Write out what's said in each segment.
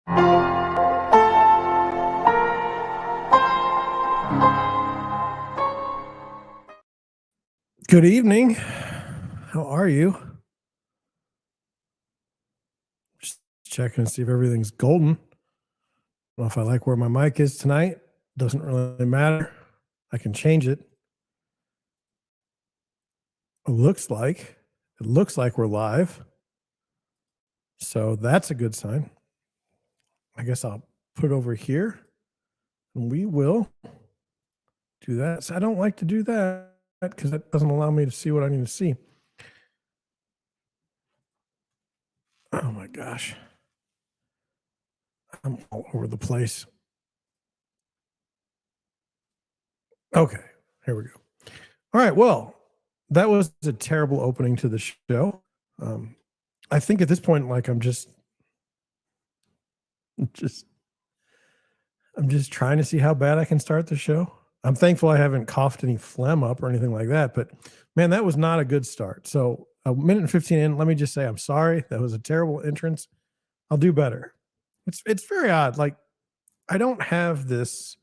Good evening. How are you? Just checking to see if everything's golden. I don't know if I like where my mic is tonight. Doesn't really matter. I can change it. It looks like we're live. So that's a good sign. I guess I'll put it over here and we will do that. So I don't like to do that because that doesn't allow me to see what I need to see. Oh my gosh. I'm all over the place. Okay, here we go. All right, well, that was a terrible opening to the show. I think at this point, like just I'm just trying to see how bad I can start the show. I'm thankful I haven't coughed any phlegm up or anything like that, but man, that was not a good start. So a minute and 15 in, let me just say I'm sorry. That was a terrible entrance. I'll do better. It's very odd. Like I don't have this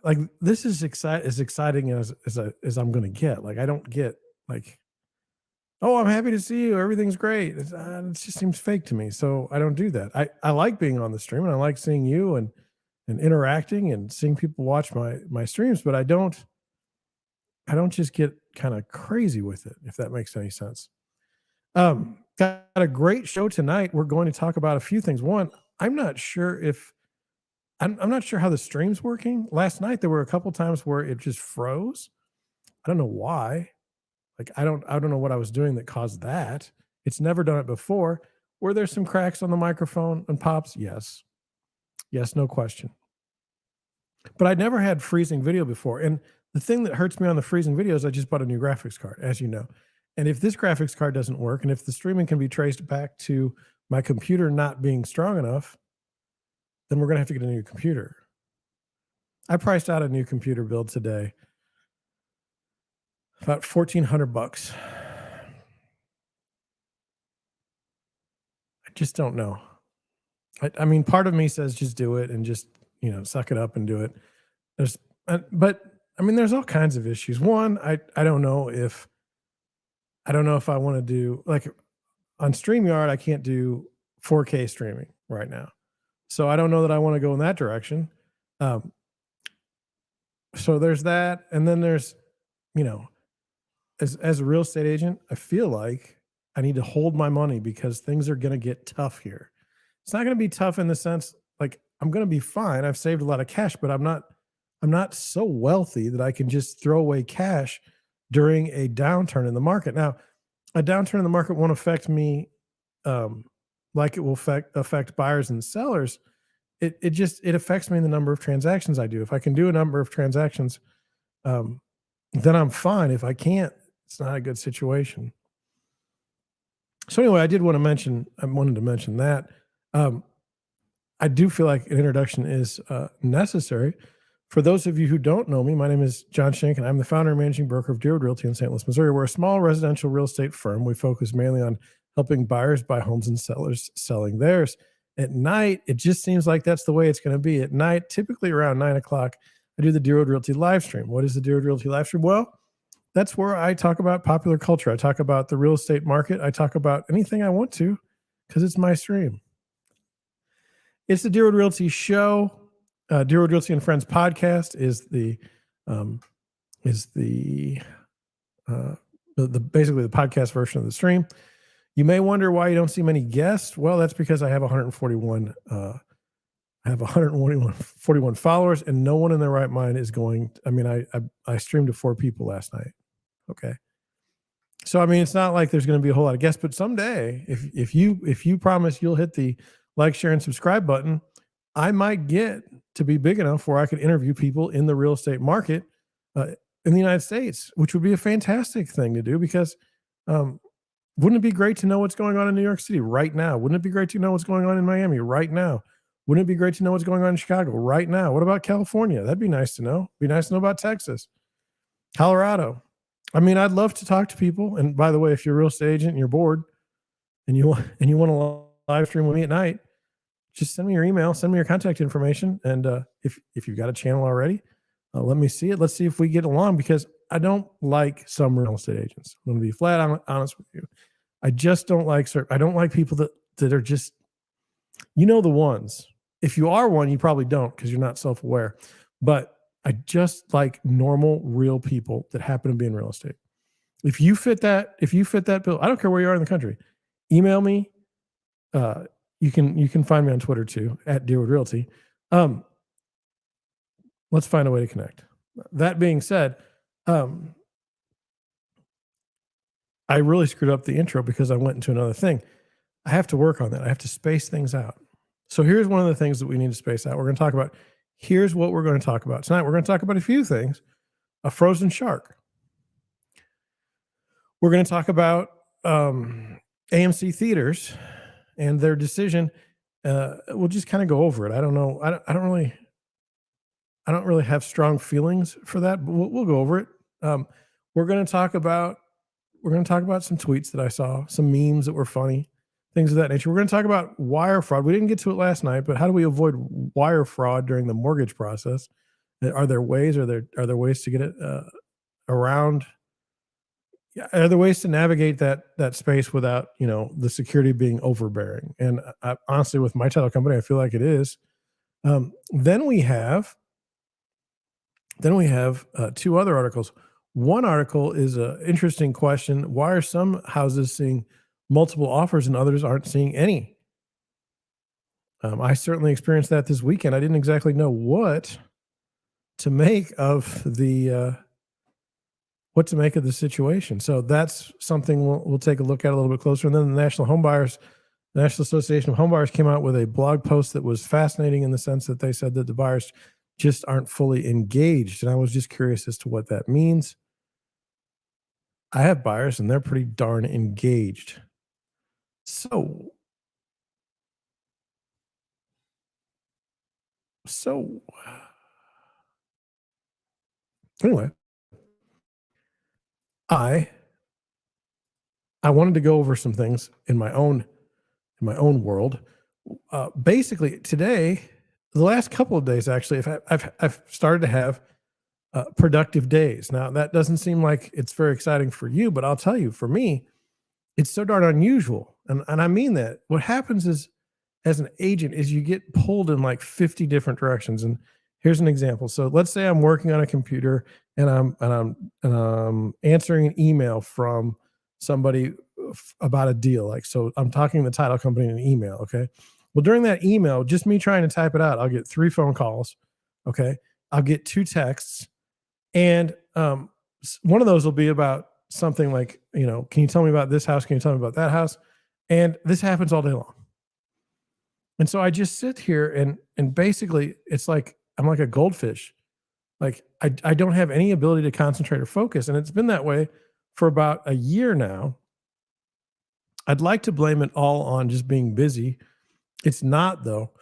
like this is as exciting as I'm gonna get. Like I don't get like, oh, I'm happy to see you. Everything's great. It just seems fake to me. So I don't do that. I like being on the stream and I like seeing you and interacting and seeing people watch my streams, but I don't just get kind of crazy with it, if that makes any sense. Got a great show tonight. We're going to talk about a few things. One, I'm not sure if I'm not sure how the stream's working. Last night there were a couple times where it just froze. I don't know why. Like I don't know what I was doing that caused that. It's never done it before. Were there some cracks on the microphone and pops? Yes. Yes, no question. But I'd never had freezing video before. And the thing that hurts me on the freezing video is I just bought a new graphics card, as you know. And if this graphics card doesn't work, and if the streaming can be traced back to my computer not being strong enough, then we're going to have to get a new computer. I priced out a new computer build today, about $1,400. I just don't know. I mean, part of me says just do it and just suck it up and do it. But I mean, there's all kinds of issues. One, I don't know if I want to do like on StreamYard. I can't do 4K streaming right now, so I don't know that I want to go in that direction. So there's that, and then there's, as a real estate agent, I feel like I need to hold my money because things are going to get tough here. It's not going to be tough in the sense like I'm going to be fine. I've saved a lot of cash, but I'm not so wealthy that I can just throw away cash during a downturn in the market. Now, a downturn in the market won't affect me like it will affect buyers and sellers. It affects me in the number of transactions I do. If I can do a number of transactions, then I'm fine. If I can't, it's not a good situation. So anyway, I wanted to mention that. I do feel like an introduction is necessary. For those of you who don't know me, my name is John Shank, and I'm the founder and managing broker of Deerwood Realty in St. Louis, Missouri. We're a small residential real estate firm. We focus mainly on helping buyers buy homes and sellers selling theirs. At night, it just seems like that's the way it's going to be. At night, typically around 9 o'clock, I do the Deerwood Realty live stream. What is the Deerwood Realty live stream? Well, that's where I talk about popular culture. I talk about the real estate market. I talk about anything I want to because it's my stream. It's the Deerwood Realty show. Deerwood Realty and Friends podcast is the basically the podcast version of the stream. You may wonder why you don't see many guests. Well, that's because I have 141 followers, and no one in their right mind is going. I mean, I streamed to 4 people last night. Okay, so I mean, it's not like there's going to be a whole lot of guests, but someday, if you promise you'll hit the like, share, and subscribe button, I might get to be big enough where I could interview people in the real estate market in the United States, which would be a fantastic thing to do because wouldn't it be great to know what's going on in New York City right now? Wouldn't it be great to know what's going on in Miami right now? Wouldn't it be great to know what's going on in Chicago right now? What about California? That'd be nice to know. Be nice to know about Texas, Colorado. I mean, I'd love to talk to people. And by the way, if you're a real estate agent and you're bored and you want to live stream with me at night, just send me your email, send me your contact information. And if you've got a channel already, let me see it. Let's see if we get along, because I don't like some real estate agents. I'm going to be flat honest with you. I just don't like I don't like people that are just, the ones. If you are one, you probably don't, because you're not self-aware. But I just like normal, real people that happen to be in real estate. If you fit that bill, I don't care where you are in the country. Email me. You can find me on Twitter too, at Deerwood Realty. Let's find a way to connect. That being said, I really screwed up the intro because I went into another thing. I have to work on that. I have to space things out. So here's one of the things that we need to space out. We're going to talk about, here's what we're going to talk about tonight. We're going to talk about a few things. A frozen shark. We're going to talk about AMC theaters and their decision. We'll just kind of go over it. I don't know. I don't really have strong feelings for that, but we'll go over it. We're going to talk about some tweets that I saw, some memes that were funny, things of that nature. We're going to talk about wire fraud. We didn't get to it last night, but how do we avoid wire fraud during the mortgage process? Are there ways? Are there ways to get it around? Are there ways to navigate that space without the security being overbearing? And honestly, with my title company, I feel like it is. Then we have two other articles. One article is an interesting question. Why are some houses seeing multiple offers and others aren't seeing any? I certainly experienced that this weekend. I didn't exactly know what to make of the situation. So that's something we'll take a look at a little bit closer. And then the National Association of Home Buyers came out with a blog post that was fascinating in the sense that they said that the buyers just aren't fully engaged. And I was just curious as to what that means. I have buyers and they're pretty darn engaged. So anyway, I wanted to go over some things in my own world. Basically, today, the last couple of days, actually, I've started to have productive days. Now, that doesn't seem like it's very exciting for you, but I'll tell you, for me, it's so darn unusual. And I mean that. What happens is, as an agent, is you get pulled in like 50 different directions. And here's an example. So let's say I'm working on a computer and I'm answering an email from somebody about a deal. Like, so I'm talking to the title company in an email. Okay. Well, during that email, just me trying to type it out, I'll get 3 phone calls. Okay. I'll get 2 texts. And one of those will be about something like, can you tell me about this house? Can you tell me about that house? And this happens all day long. And so I just sit here and basically it's like I'm like a goldfish. Like I don't have any ability to concentrate or focus. And it's been that way for about a year now. I'd like to blame it all on just being busy. It's not, though.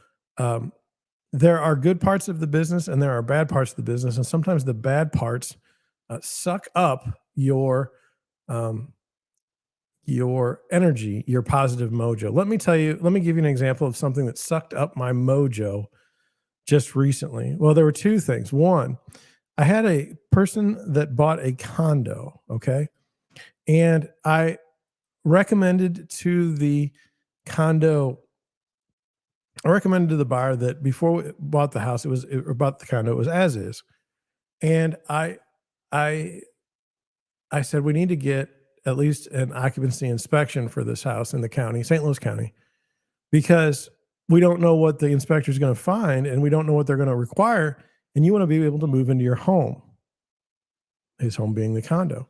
There are good parts of the business and there are bad parts of the business. And sometimes the bad parts suck up your energy, your positive mojo. Let me give you an example of something that sucked up my mojo just recently. Well, there were 2 things. One, I had a person that bought a condo, okay? And I recommended to the buyer that before we bought the house, bought the condo, it was as is. And I said, we need to get at least an occupancy inspection for this house in the county, St. Louis County, because we don't know what the inspector is going to find and we don't know what they're going to require. And you want to be able to move into your home, his home being the condo.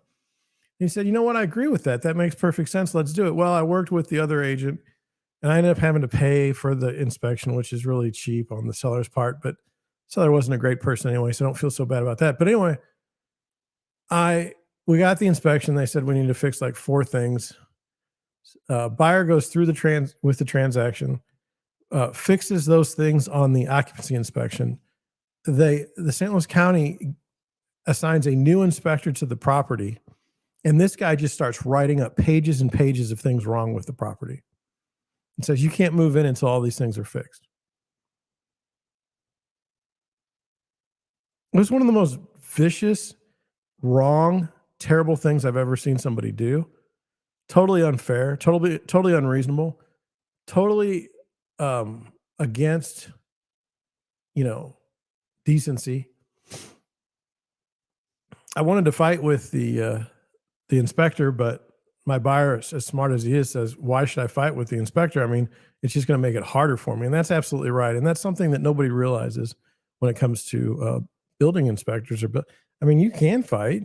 And he said, you know what? I agree with that. That makes perfect sense. Let's do it. Well, I worked with the other agent and I ended up having to pay for the inspection, which is really cheap on the seller's part, but the seller wasn't a great person anyway, so I don't feel so bad about that. But anyway, we got the inspection. They said we need to fix like 4 things. Buyer goes through with the transaction, fixes those things on the occupancy inspection. The St. Louis County assigns a new inspector to the property, and this guy just starts writing up pages and pages of things wrong with the property. and says, you can't move in until all these things are fixed. It was one of the most vicious, wrong, terrible things I've ever seen somebody do. Totally unfair, totally unreasonable, totally against, you know, decency. I wanted to fight with the inspector, but my buyer, as smart as he is, says, "Why should I fight with the inspector? I mean, it's just going to make it harder for me." And that's absolutely right. And that's something that nobody realizes when it comes to building inspectors. I mean, you can fight,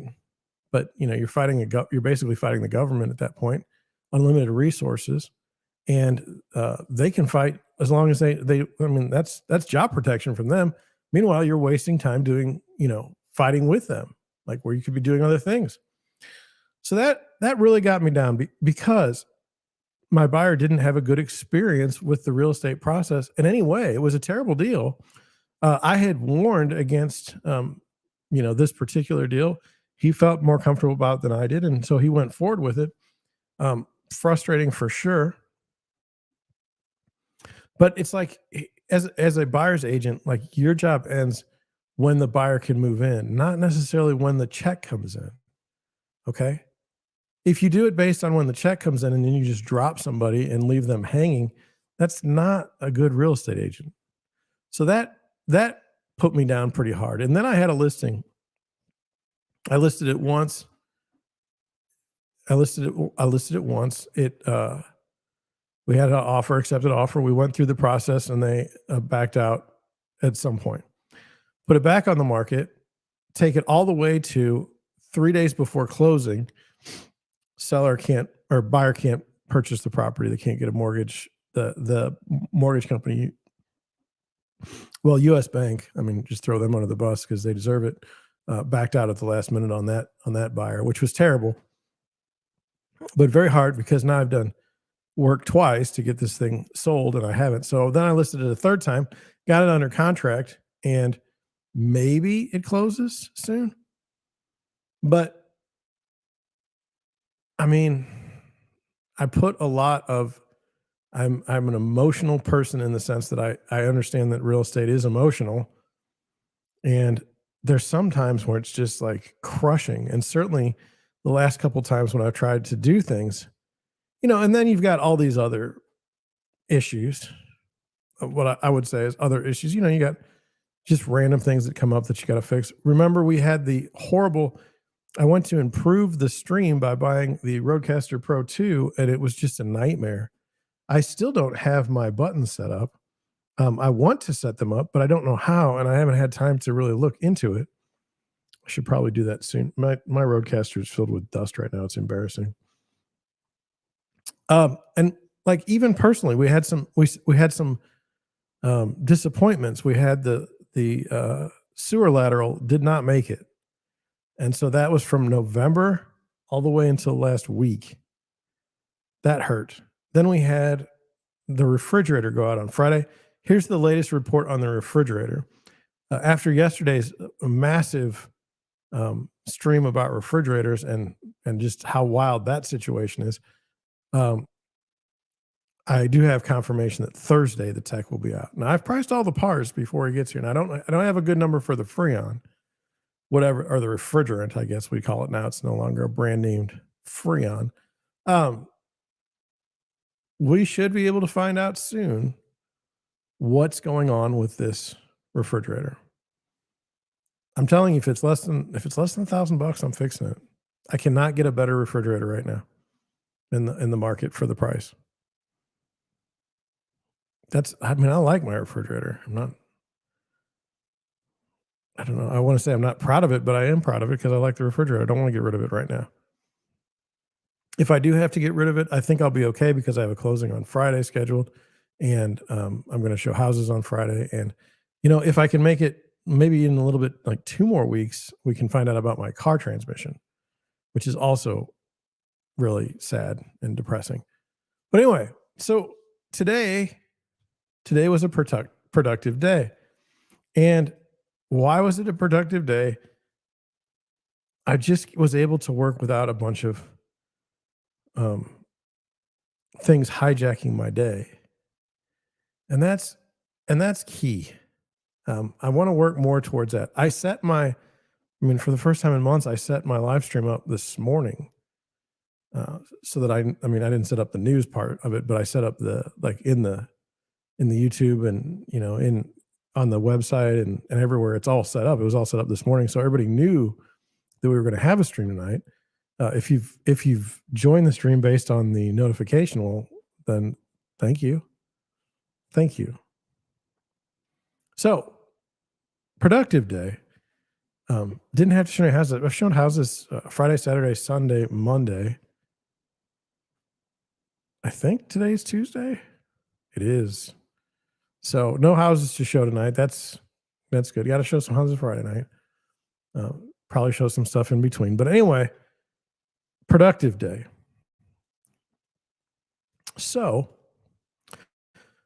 but you're fighting you're basically fighting the government at that point, unlimited resources, and they can fight as long as they. I mean, that's job protection from them. Meanwhile, you're wasting time doing fighting with them, like where you could be doing other things. So that really got me down because my buyer didn't have a good experience with the real estate process in any way. It was a terrible deal. I had warned against this particular deal. He felt more comfortable about it than I did, and so he went forward with it. Frustrating for sure. But it's like, as a buyer's agent, like, your job ends when the buyer can move in, not necessarily when the check comes in. Okay. If you do it based on when the check comes in and then you just drop somebody and leave them hanging, that's not a good real estate agent. So that put me down pretty hard. And then I had a listing. I listed it once. I listed it once. We had an offer, accepted offer. We went through the process and they backed out at some point. Put it back on the market, take it all the way to 3 days before closing. Seller can't, or buyer can't purchase the property. They can't get a mortgage. The mortgage company, well, US Bank, I mean, just throw them under the bus because they deserve it. Backed out at the last minute on that buyer, which was terrible, but very hard because now I've done work twice to get this thing sold and I haven't. So then I listed it a third time, got it under contract, and maybe it closes soon. But I mean, I put a lot of, I'm an emotional person in the sense that I understand that real estate is emotional, and there's some times where it's just like crushing. And certainly the last couple times when I've tried to do things, and then you've got all these other issues. What I would say is other issues. You got just random things that come up that you got to fix. Remember, we had the horrible. I went to improve the stream by buying the Rodecaster Pro 2, and it was just a nightmare. I still don't have my buttons set up. I want to set them up, but I don't know how, and I haven't had time to really look into it. I should probably do that soon. My Rodecaster is filled with dust right now. It's embarrassing. And like, even personally, we had some disappointments. We had the sewer lateral did not make it. And so that was from November all the way until last week. That hurt. Then we had the refrigerator go out on Friday. Here's the latest report on the refrigerator. After yesterday's massive stream about refrigerators and just how wild that situation is, I do have confirmation that Thursday the tech will be out. Now, I've priced all the parts before he gets here, and I don't have a good number for the Freon, whatever, or the refrigerant, I guess we call it now. It's no longer a brand named Freon. We should be able to find out soon what's going on with this refrigerator. I'm telling you, if it's less than $1,000, I'm fixing it. I cannot get a better refrigerator right now in the market for the price. I like my refrigerator. I don't know. I want to say I'm not proud of it, but I am proud of it because I like the refrigerator. I don't want to get rid of it right now. If I do have to get rid of it, I think I'll be okay because I have a closing on Friday scheduled, and I'm going to show houses on Friday. And, if I can make it maybe in a little bit, like 2 more weeks, we can find out about my car transmission, which is also really sad and depressing. But anyway, so today was a productive day. And why was it a productive day? I just was able to work without a bunch of things hijacking my day. And that's key. I want to work more towards that. I mean, for the first time in months, I set my live stream up this morning, so that I mean, I didn't set up the news part of it, but I set up the like in the YouTube and in on the website and everywhere. It's all set up. It was all set up this morning, so everybody knew that we were going to have a stream tonight. If you've joined the stream based on the notification, well, then thank you, thank you. So productive day. Didn't have to show you houses. I've shown houses Friday, Saturday, Sunday, Monday. I think today's Tuesday. It is. So no houses to show tonight. That's good. Got to show some houses Friday night. Probably show some stuff in between. But anyway, productive day. So,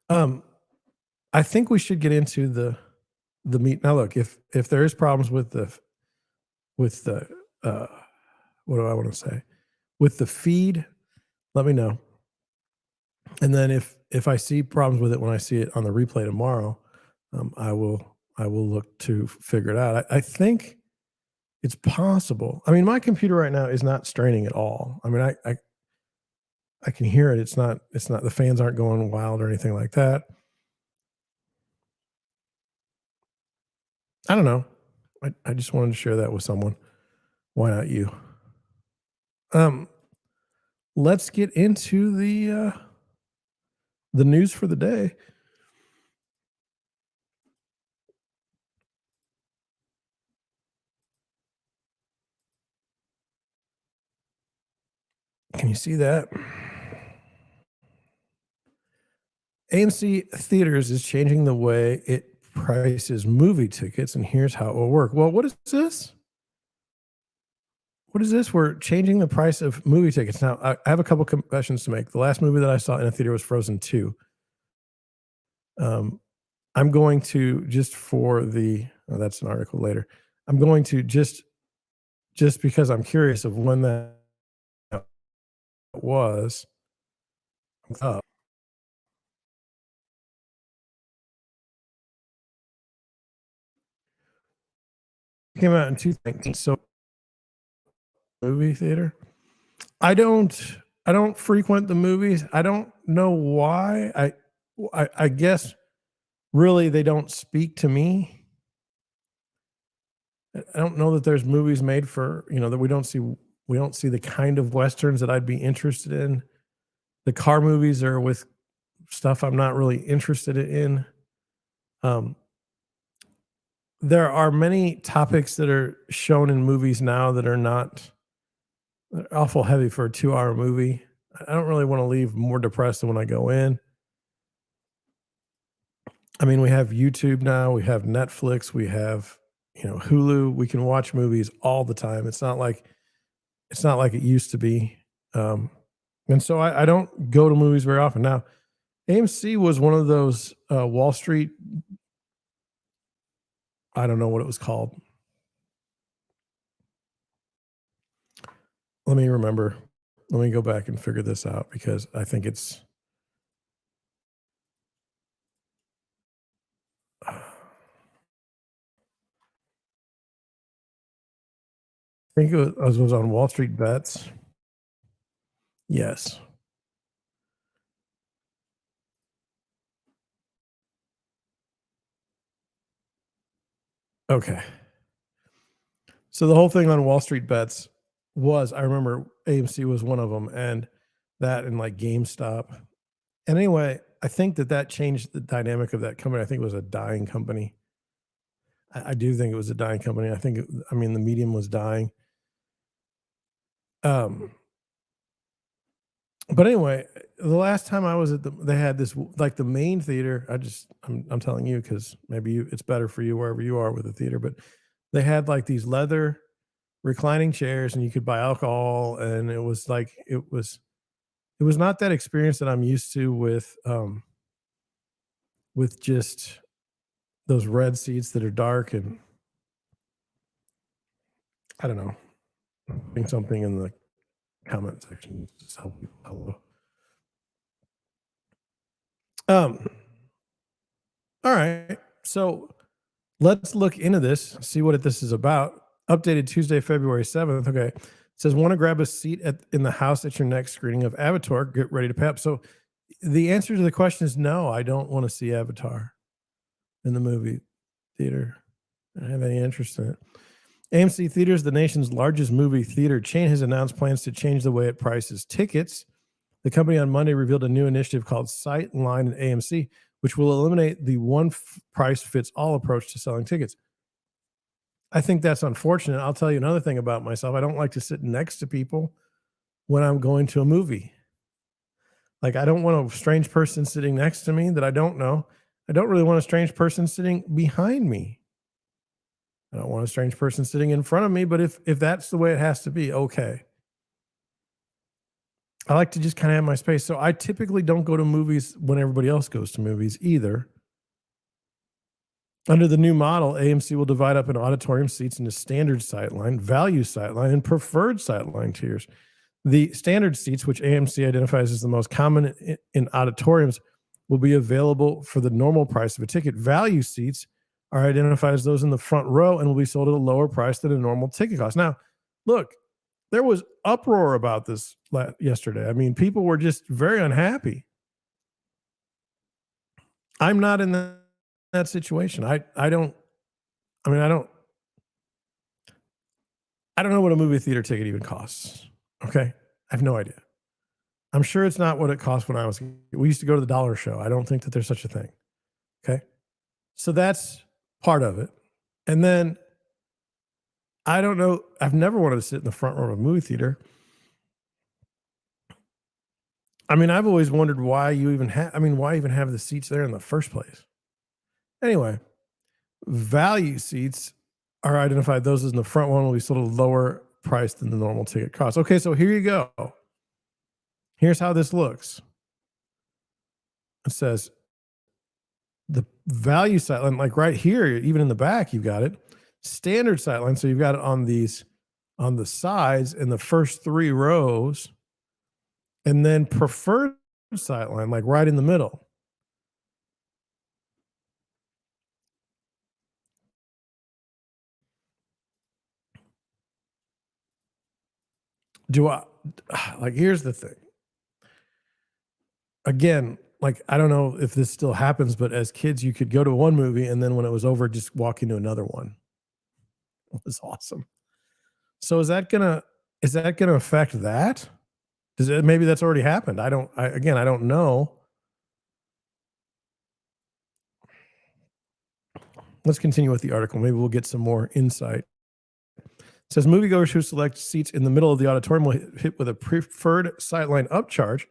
I think we should get into the meat. Now, look, if there is problems with the what do I want to say, with the feed, let me know. And then if I see problems with it when I see it on the replay tomorrow, I will look to figure it out. I think it's possible. I mean, my computer right now is not straining at all. I mean, I can hear it. It's not the fans aren't going wild or anything like that. I don't know. I just wanted to share that with someone. Why not you? Let's get into the news for the day. Can you see that? AMC Theaters is changing the way it prices movie tickets, and here's how it will work. Well, what is this? What is this? We're changing the price of movie tickets. Now, I have a couple confessions to make. The last movie that I saw in a theater was Frozen 2. I'm going to just for the that's an article later. I'm going to just because I'm curious of when that was. Uh, Came out in 2019. So movie theater. I don't frequent the movies. I don't know why. I guess really they don't speak to me. I don't know that there's movies made for, that we don't see the kind of westerns that I'd be interested in. The car movies are with stuff I'm not really interested in. There are many topics that are shown in movies now that are not they're awful heavy for a 2-hour movie. I don't really want to leave more depressed than when I go in. I mean, we have YouTube now, we have Netflix, we have, Hulu. We can watch movies all the time. It's not like it used to be. And so I don't go to movies very often. Now, AMC was one of those Wall Street, I don't know what it was called. Let me remember. Let me go back and figure this out because I think it's I think it was on Wall Street Bets. Yes. Okay. So the whole thing on Wall Street Bets was, I remember AMC was one of them, and that and like GameStop. And anyway, I think that changed the dynamic of that company. I think it was a dying company. I do think it was a dying company. I mean, the medium was dying. But anyway, the last time I was they had this like the main theater. I'm telling you because maybe it's better for you wherever you are with the theater. But they had like these leather reclining chairs, and you could buy alcohol, and it was like it was not that experience that I'm used to with just those red seats that are dark and I don't know. Putting something in the comment section to help people. Um, All right. So let's look into this, see what this is about. Updated Tuesday, February 7th. Okay. It says, want to grab a seat in the house at your next screening of Avatar? Get ready to pay up. So the answer to the question is no, I don't want to see Avatar in the movie theater. I don't have any interest in it. AMC Theaters, the nation's largest movie theater chain, has announced plans to change the way it prices tickets. The company on Monday revealed a new initiative called Sight Line at AMC, which will eliminate the one price fits all approach to selling tickets. I think that's unfortunate. I'll tell you another thing about myself. I don't like to sit next to people when I'm going to a movie. Like, I don't want a strange person sitting next to me that I don't know. I don't really want a strange person sitting behind me. I don't want a strange person sitting in front of me, but if that's the way it has to be, okay. I like to just kind of have my space. So I typically don't go to movies when everybody else goes to movies either. Under the new model, AMC will divide up an auditorium seats into standard sightline, value sightline, and preferred sightline tiers. The standard seats, which AMC identifies as the most common in auditoriums, will be available for the normal price of a ticket. Value seats are identified as those in the front row and will be sold at a lower price than a normal ticket cost. Now, look, there was uproar about this yesterday. I mean, people were just very unhappy. I'm not in that situation. I don't. I mean, I don't know what a movie theater ticket even costs. Okay, I have no idea. I'm sure it's not what it cost when I was. We used to go to the dollar show. I don't think that there's such a thing. Okay, so that's part of it. And then I don't know. I've never wanted to sit in the front row of a movie theater. I mean, I've always wondered why you even have. I mean, why even have the seats there in the first place? Anyway, value seats are identified. Those in the front one will be sold at a lower price than the normal ticket cost. Okay, so here you go. Here's how this looks. It says the value sightline, like right here, even in the back, you've got it. Standard sightline, so you've got it on the sides in the first three rows, and then preferred sightline, like right in the middle. Do I like? Here's the thing. Again, like I don't know if this still happens, but as kids, you could go to one movie and then when it was over, just walk into another one. It was awesome. So is that gonna affect that? Does it maybe that's already happened? I don't know. Let's continue with the article. Maybe we'll get some more insight. It says moviegoers who select seats in the middle of the auditorium will hit with a preferred sightline upcharge,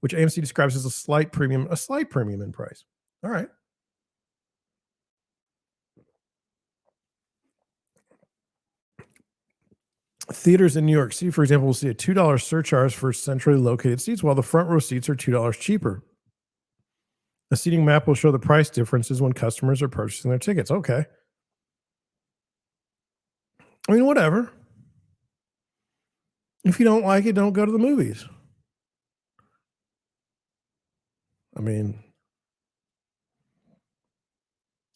which AMC describes as a slight premium in price. All right. Theaters in New York City, for example, will see a $2 surcharge for centrally located seats, while the front row seats are $2 cheaper. A seating map will show the price differences when customers are purchasing their tickets. Okay. I mean, whatever. If you don't like it, don't go to the movies. I mean,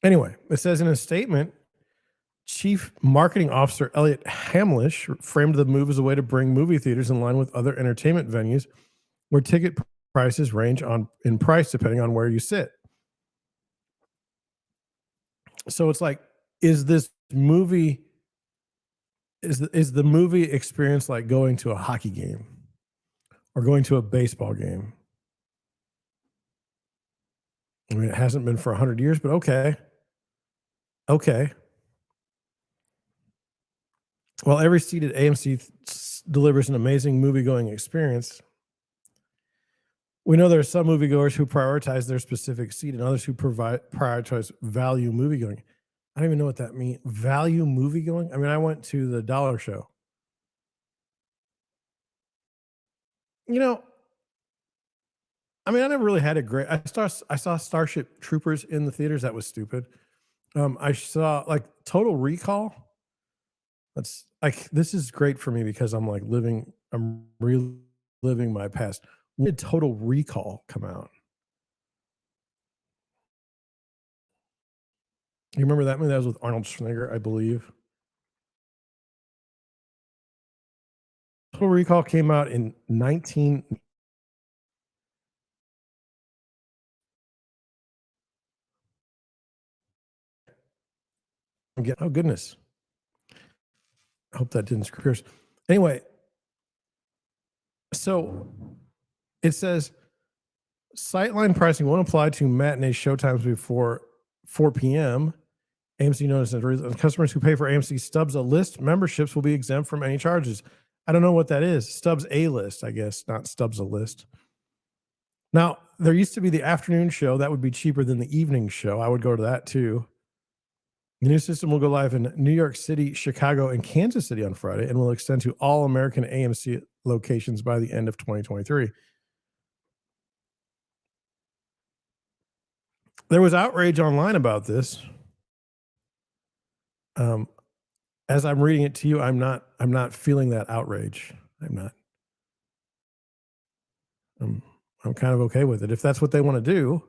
anyway, it says in a statement, Chief Marketing Officer Elliot Hamlish framed the move as a way to bring movie theaters in line with other entertainment venues where ticket prices range in price depending on where you sit. So it's like, is this movie is the movie experience like going to a hockey game or going to a baseball game? I mean, it hasn't been for 100 years, but okay. Okay. While every seat at AMC delivers an amazing movie-going experience, we know there are some moviegoers who prioritize their specific seat and others who prioritize value moviegoing. I don't even know what that means. Value moviegoing? I mean, I went to the dollar show. You know, I mean, I never really had a great. I saw Starship Troopers in the theaters. That was stupid. I saw like Total Recall. That's like this is great for me because I'm reliving my past. When did Total Recall come out? You remember that movie? That was with Arnold Schwarzenegger, I believe. Total Recall came out in 19. Oh goodness! I hope that didn't screw yours. Anyway, so it says sightline pricing won't apply to matinee showtimes before 4 p.m. AMC notice that customers who pay for AMC Stubbs A List memberships will be exempt from any charges. I don't know what that is. Stubbs A List, I guess, not Stubbs A List. Now, there used to be the afternoon show. That would be cheaper than the evening show. I would go to that too. The new system will go live in New York City, Chicago, and Kansas City on Friday and will extend to all American AMC locations by the end of 2023. There was outrage online about this. As I'm reading it to you, I'm not feeling that outrage. I'm not. I'm kind of okay with it. If that's what they want to do,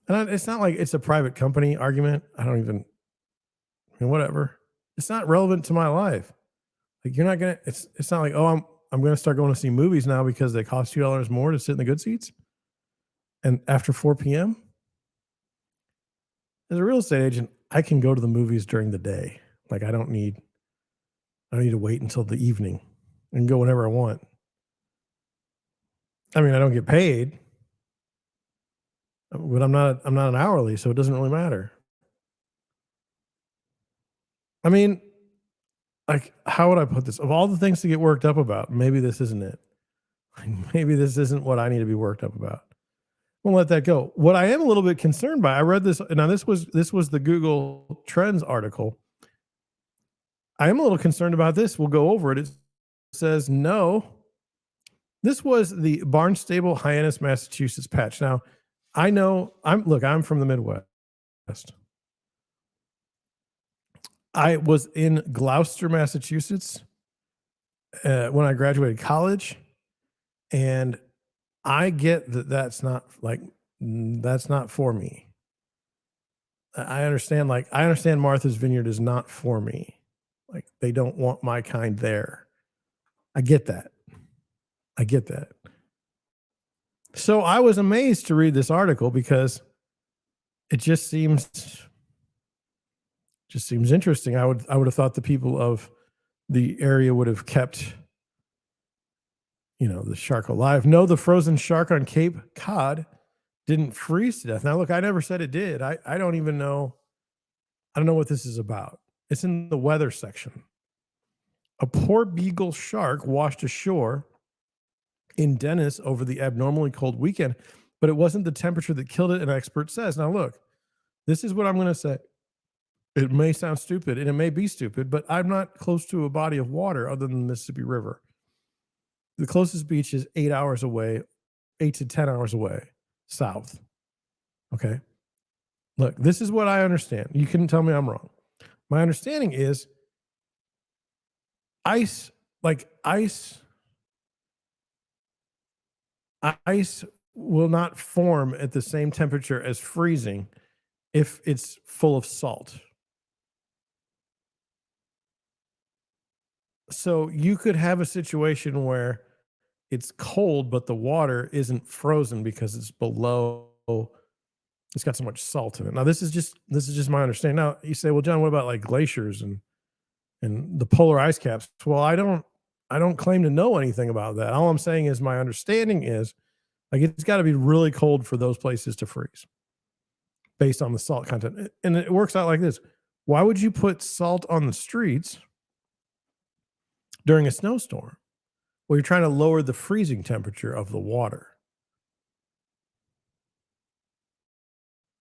and it's not like it's a private company argument. I mean, whatever. It's not relevant to my life. Like you're not gonna. It's not like, oh, I'm gonna start going to see movies now because they cost $2 more to sit in the good seats. And after 4 p.m. as a real estate agent, I can go to the movies during the day. Like I don't need to wait until the evening and go whenever I want. I mean, I don't get paid, but I'm not an hourly, so it doesn't really matter. I mean, like, how would I put this? Of all the things to get worked up about, maybe this isn't it. Maybe this isn't what I need to be worked up about. We'll let that go. What I am a little bit concerned by, I read this. Now, this was the Google Trends article. I am a little concerned about this. We'll go over it. It says no. This was the Barnstable, Hyannis, Massachusetts patch. Now, I know I'm from the Midwest. I was in Gloucester, Massachusetts when I graduated college, and I get that that's not for me. I understand Martha's Vineyard is not for me. Like they don't want my kind there. I get that. So I was amazed to read this article because it just seems interesting. I would have thought the people of the area would have kept, the shark alive. No, the frozen shark on Cape Cod didn't freeze to death. Now, look, I never said it did. I don't even know. I don't know what this is about. It's in the weather section. A poor beagle shark washed ashore in Dennis over the abnormally cold weekend, but it wasn't the temperature that killed it, an expert says. Now, look, this is what I'm going to say. It may sound stupid, and it may be stupid, but I'm not close to a body of water other than the Mississippi River. The closest beach is 8 hours away, 8 to 10 hours away, south. Okay? Look, this is what I understand. You can tell me I'm wrong. My understanding is ice will not form at the same temperature as freezing if it's full of salt. So you could have a situation where it's cold, but the water isn't frozen because it's below. It's got so much salt in it. Now, this is just my understanding. Now, you say, well, John, what about like glaciers and the polar ice caps? Well, I don't claim to know anything about that. All I'm saying is my understanding is like it's got to be really cold for those places to freeze based on the salt content. And it works out like this. Why would you put salt on the streets during a snowstorm? Well, you're trying to lower the freezing temperature of the water.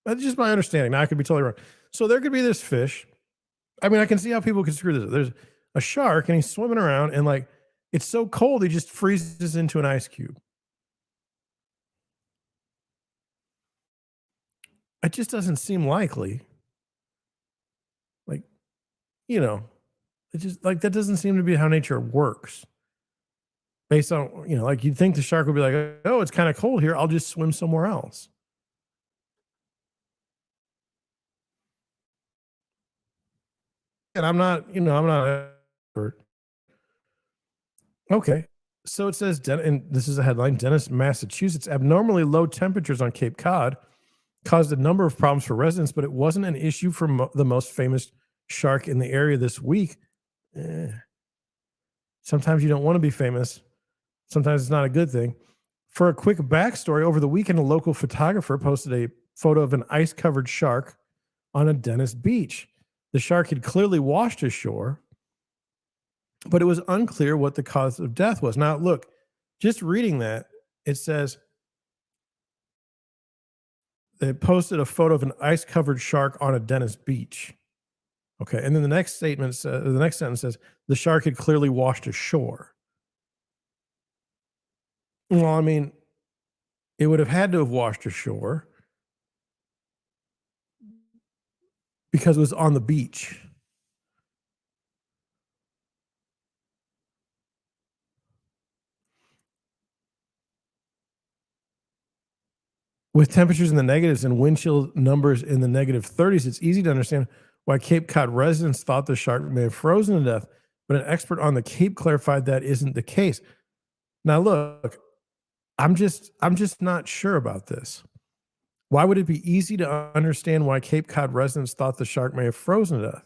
That's just my understanding. Now, I could be totally wrong. So there could be this fish. I mean, I can see how people can screw this up. There's a shark, and he's swimming around, and like it's so cold, he just freezes into an ice cube. It just doesn't seem likely. Like, it just like that doesn't seem to be how nature works. Based on, like you'd think the shark would be like, oh, it's kind of cold here. I'll just swim somewhere else. I'm not, I'm not an expert. Okay. So it says, and this is a headline: Dennis, Massachusetts, abnormally low temperatures on Cape Cod caused a number of problems for residents, but it wasn't an issue for the most famous shark in the area this week. Eh, Sometimes you don't want to be famous. Sometimes it's not a good thing. For a quick backstory, over the weekend, a local photographer posted a photo of an ice covered shark on a Dennis beach. The shark had clearly washed ashore, but it was unclear what the cause of death was. Now, look, just reading that, it says they posted a photo of an ice covered shark on a Dennis beach. Okay. And then the next statement says, the next sentence says, the shark had clearly washed ashore. Well, I mean, it would have had to have washed ashore because it was on the beach. With temperatures in the negatives and wind chill numbers in the negative 30s, it's easy to understand why Cape Cod residents thought the shark may have frozen to death, but an expert on the Cape clarified that isn't the case. Now, look, I'm just not sure about this. Why would it be easy to understand why Cape Cod residents thought the shark may have frozen to death?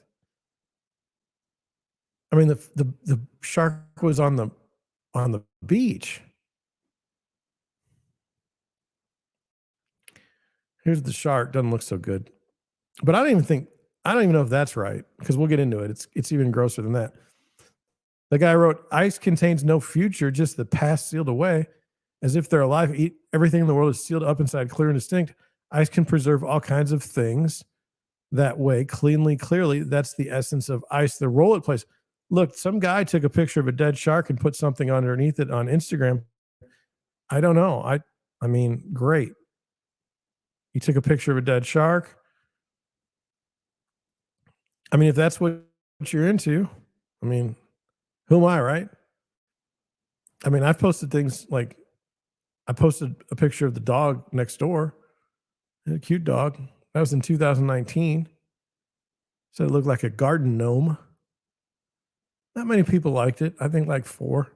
I mean, the shark was on the beach. Here's the shark. Doesn't look so good. But I don't even know if that's right, because we'll get into it. It's even grosser than that. The guy wrote, ice contains no future, just the past sealed away. As if they're alive, everything in the world is sealed up inside, clear and distinct. Ice can preserve all kinds of things that way, clearly. That's the essence of ice, the role it plays. Look, some guy took a picture of a dead shark and put something underneath it on Instagram. I don't know. I mean, great. You took a picture of a dead shark. I mean, if that's what you're into, I mean, who am I, right? I mean, I've posted things like I posted a picture of the dog next door, a cute dog. That was in 2019. Said it looked like a garden gnome. Not many people liked it. I think like 4.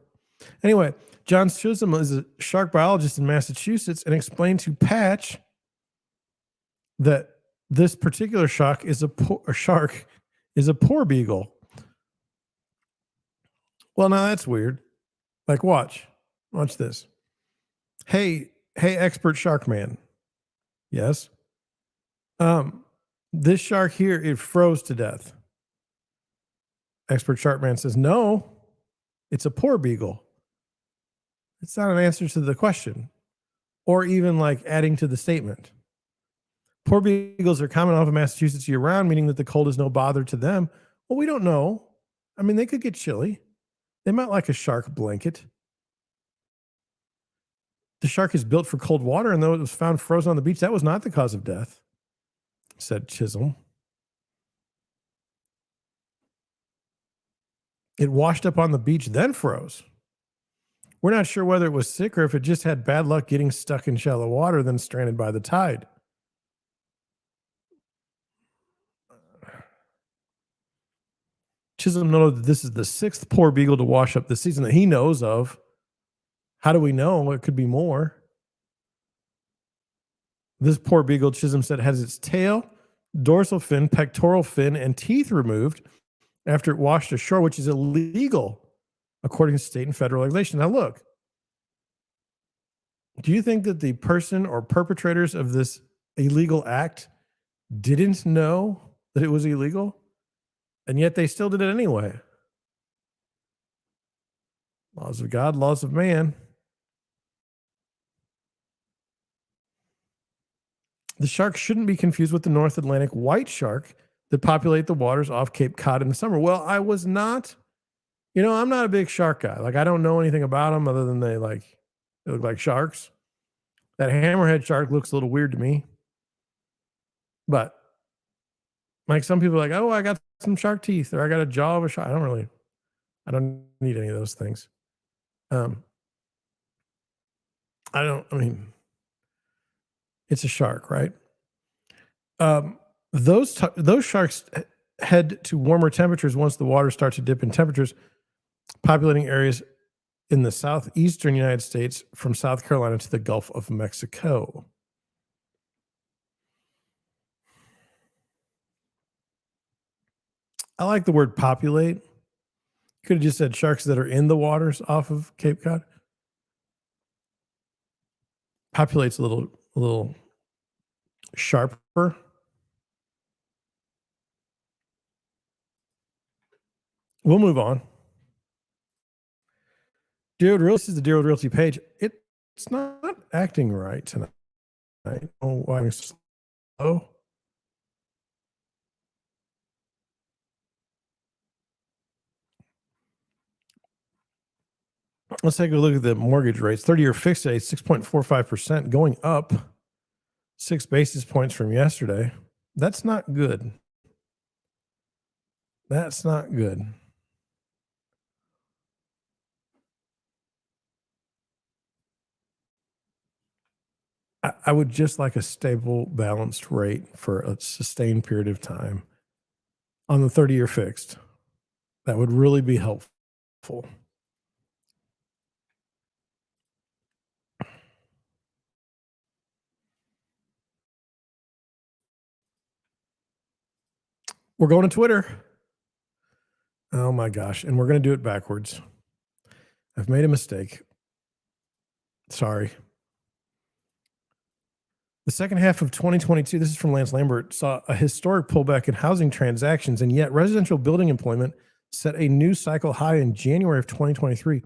Anyway, John Chisholm is a shark biologist in Massachusetts and explained to Patch that this particular shark is a poor beagle. Well, now that's weird. Like, watch this. Hey, expert shark man. Yes. This shark here, it froze to death. Expert shark man says, no, it's a poor beagle. It's not an answer to the question, or even like adding to the statement. Poor beagles are common off of Massachusetts year round, meaning that the cold is no bother to them. Well, we don't know. I mean, they could get chilly. They might like a shark blanket. The shark is built for cold water, and though it was found frozen on the beach, that was not the cause of death, said Chisholm. It washed up on the beach, then froze. We're not sure whether it was sick or if it just had bad luck getting stuck in shallow water, then stranded by the tide. Chisholm noted that this is the 6th poor beagle to wash up this season that he knows of. How do we know? It could be more. This poor beagle, Chisholm said, has its tail, dorsal fin, pectoral fin, and teeth removed after it washed ashore, which is illegal according to state and federal regulation. Now, look, do you think that the person or perpetrators of this illegal act didn't know that it was illegal, and yet they still did it anyway? Laws of God, laws of man. The shark shouldn't be confused with the North Atlantic white shark that populate the waters off Cape Cod in the summer. Well, I was not, I'm not a big shark guy. Like, I don't know anything about them other than they look like sharks. That hammerhead shark looks a little weird to me. But like, some people are like, oh, I got some shark teeth, or I got a jaw of a shark. I don't need any of those things. It's a shark, right? Those sharks head to warmer temperatures once the water starts to dip in temperatures, populating areas in the southeastern United States from South Carolina to the Gulf of Mexico. I like the word populate. Could have just said sharks that are in the waters off of Cape Cod. Populate's a little sharper. We'll move on. Deerwood Realty, this is the Deerwood Realty page. It's not acting right tonight. Oh, why am I slow? Let's take a look at the mortgage rates. 30-year fixed rate, 6.45%, going up 6 basis points from yesterday. That's not good. That's not good. I would just like a stable, balanced rate for a sustained period of time on the 30-year fixed. That would really be helpful. We're going to Twitter. Oh my gosh. And we're going to do it backwards. I've made a mistake. Sorry. The second half of 2022, this is from Lance Lambert, saw a historic pullback in housing transactions, and yet residential building employment set a new cycle high in January of 2023.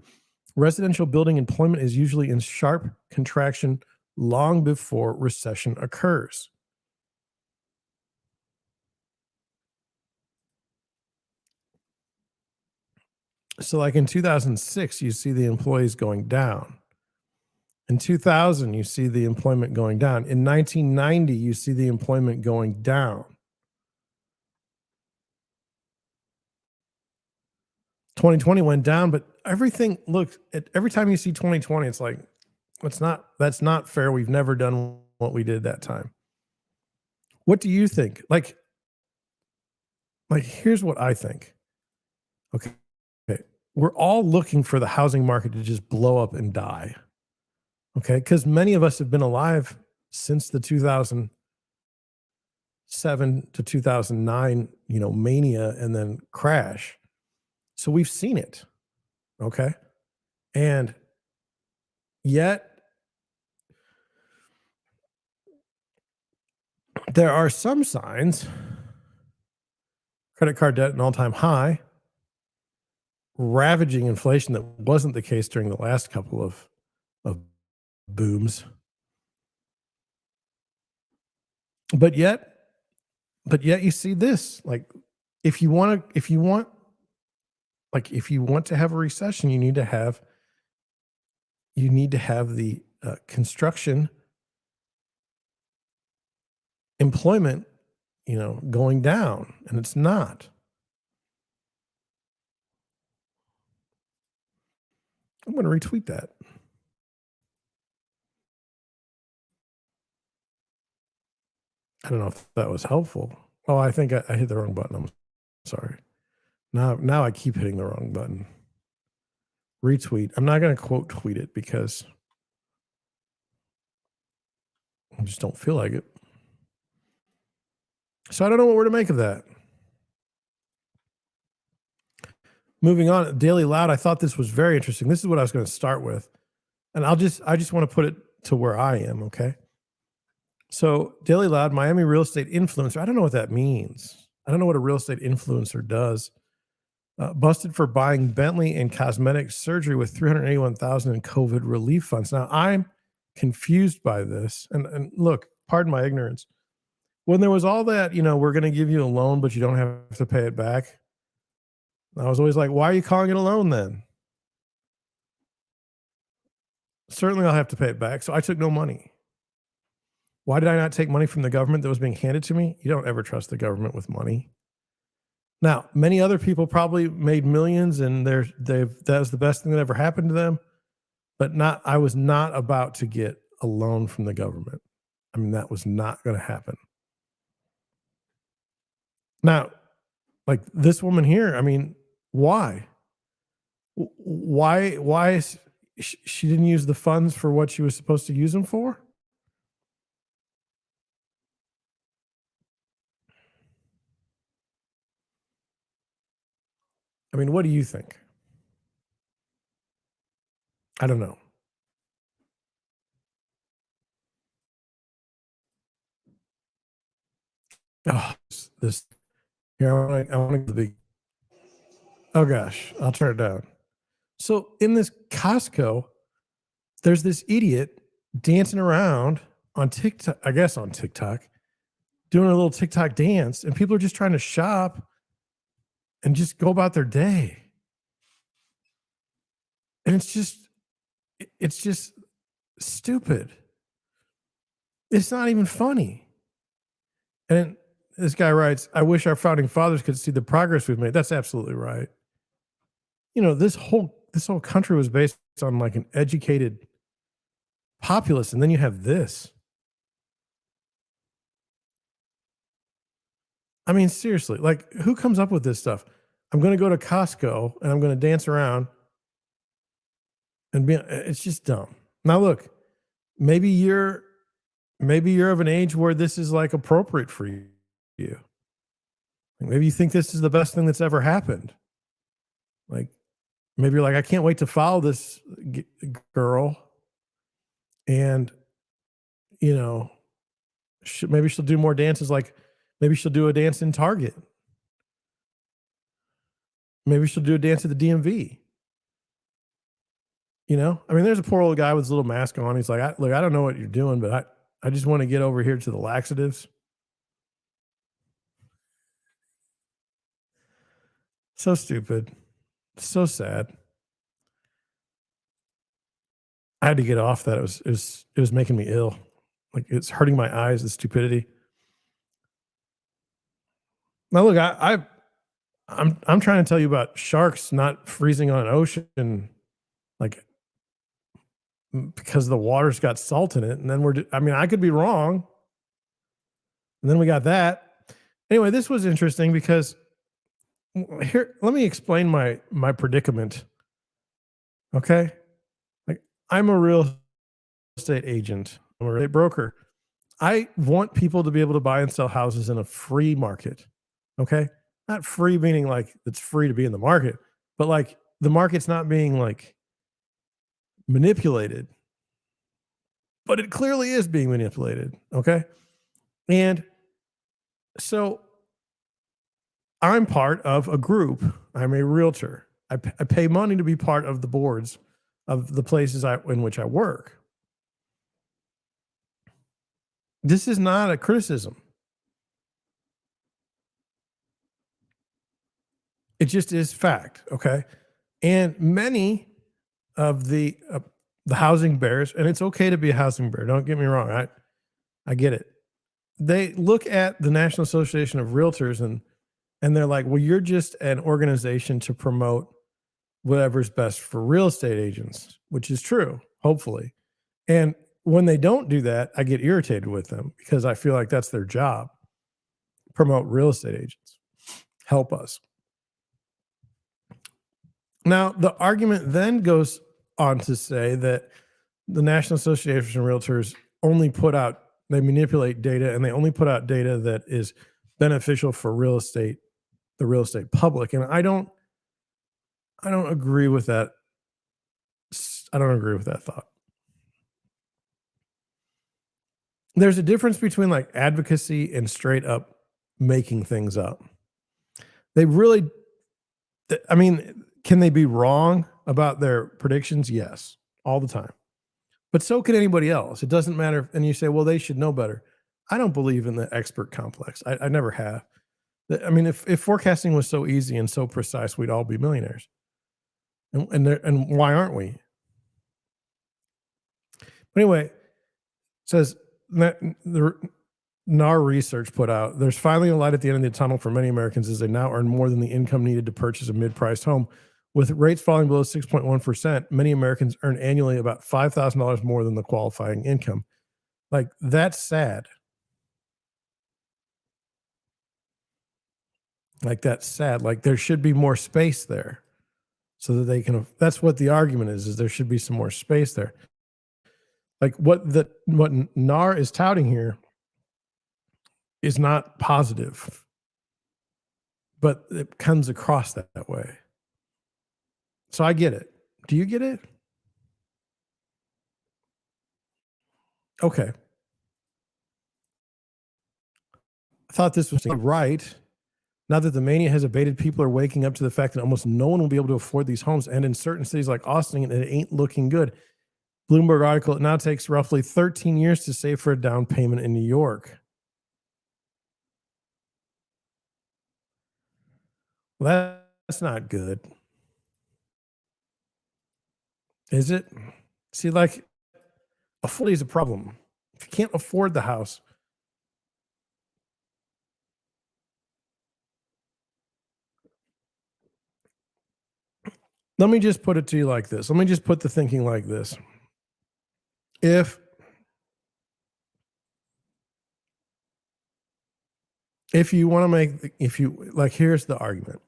Residential building employment is usually in sharp contraction long before recession occurs. So, like in 2006, you see the employees going down. In 2000, you see the employment going down. In 1990, you see the employment going down. 2020 went down, but everything, look, every time you see 2020, it's like, that's not fair. We've never done what we did that time. What do you think? Like here's what I think. Okay. We're all looking for the housing market to just blow up and die. Okay. Because many of us have been alive since the 2007 to 2009, mania and then crash. So we've seen it. Okay. And yet there are some signs. Credit card debt an all-time high, ravaging inflation that wasn't the case during the last couple of booms. But yet you see this, like if you want to have a recession, you need to have the construction employment, going down, and it's not. I'm going to retweet that. I don't know if that was helpful. Oh, I think I hit the wrong button. I'm sorry. Now I keep hitting the wrong button. Retweet. I'm not going to quote tweet it because I just don't feel like it. So I don't know what we're to make of that. Moving on, Daily Loud. I thought this was very interesting. This is what I was going to start with. And I just want to put it to where I am, okay? So Daily Loud, Miami real estate influencer. I don't know what that means. I don't know what a real estate influencer does. Busted for buying Bentley and cosmetic surgery with $381,000 in COVID relief funds. Now I'm confused by this. And look, pardon my ignorance. When there was all that, we're going to give you a loan, but you don't have to pay it back. I was always like, why are you calling it a loan then? Certainly I'll have to pay it back. So I took no money. Why did I not take money from the government that was being handed to me? You don't ever trust the government with money. Now, many other people probably made millions and that was the best thing that ever happened to them, but I was not about to get a loan from the government. I mean, that was not going to happen. Now, Like this woman here, I mean, why? Why is she didn't use the funds for what she was supposed to use them for? I mean, what do you think? I don't know. Oh, this here I want to be. Oh gosh, I'll turn it down. So in this Costco, there's this idiot dancing around on TikTok, I guess on TikTok, doing a little TikTok dance, and people are just trying to shop and just go about their day. And it's just stupid. It's not even funny. And this guy writes, I wish our founding fathers could see the progress we've made. That's absolutely right. You know, this whole country was based on like an educated populace, and then you have this. I mean, seriously, like who comes up with this stuff? I'm going to go to Costco and I'm going to dance around and be. It's just dumb. Now, look, maybe you're maybe you're of an age where this is like appropriate for you. Like, maybe you think this is the best thing that's ever happened. Like maybe you're like, I can't wait to follow this girl, and you know, maybe she'll do more dances. Like maybe she'll do a dance in Target. Maybe she'll do a dance at the DMV. You know, I mean, there's a poor old guy with his little mask on. He's like, look, I don't know what you're doing, but I just want to get over here to the laxatives. So stupid. So sad. I had to get off that. It was making me ill. Like it's hurting my eyes, the stupidity. Now look, I'm trying to tell you about sharks not freezing on an ocean, like because the water's got salt in it. And then I mean, I could be wrong. And then we got that. Anyway, this was interesting because here, let me explain my predicament. Okay. Like I'm a real estate agent. I'm a real estate broker. I want people to be able to buy and sell houses in a free market. Okay. Not free meaning like it's free to be in the market, but like the market's not being like manipulated, but it clearly is being manipulated. Okay. And so I'm part of a group. I'm a realtor. I pay money to be part of the boards of the places in which I work. This is not a criticism. It just is fact. Okay. And many of the housing bears, and it's okay to be a housing bear. Don't get me wrong. I get it. They look at the National Association of Realtors and they're like, well, you're just an organization to promote whatever's best for real estate agents, which is true, hopefully. And when they don't do that, I get irritated with them because I feel like that's their job. Promote real estate agents. Help us. Now, the argument then goes on to say that the National Association of Realtors they manipulate data and they only put out data that is beneficial for the real estate public. And I don't agree with that. I don't agree with that thought. There's a difference between like advocacy and straight up making things up. They really, I mean, can they be wrong about their predictions? Yes, all the time. But so can anybody else. It doesn't matter. And you say, well, they should know better. I don't believe in the expert complex. I never have. I mean, if forecasting was so easy and so precise, we'd all be millionaires. And why aren't we? But anyway, it says that the NAR research put out, there's finally a light at the end of the tunnel for many Americans as they now earn more than the income needed to purchase a mid-priced home. With rates falling below 6.1%, many Americans earn annually about $5,000 more than the qualifying income. Like, that's sad. Like, that's sad. Like, there should be more space there so that they can, that's what the argument is there should be some more space there. Like, what NAR is touting here is not positive, but it comes across that way. So I get it. Do you get it? Okay. I thought this was right. Now that the mania has abated, people are waking up to the fact that almost no one will be able to afford these homes. And in certain cities like Austin, it ain't looking good. Bloomberg article, it now takes roughly 13 years to save for a down payment in New York. Well, that's not good. Is it? See, like, affordability is a problem. If you can't afford the house, let me just put it to you like this. Let me just put the thinking like this. If you want to make, if you like, here's the argument.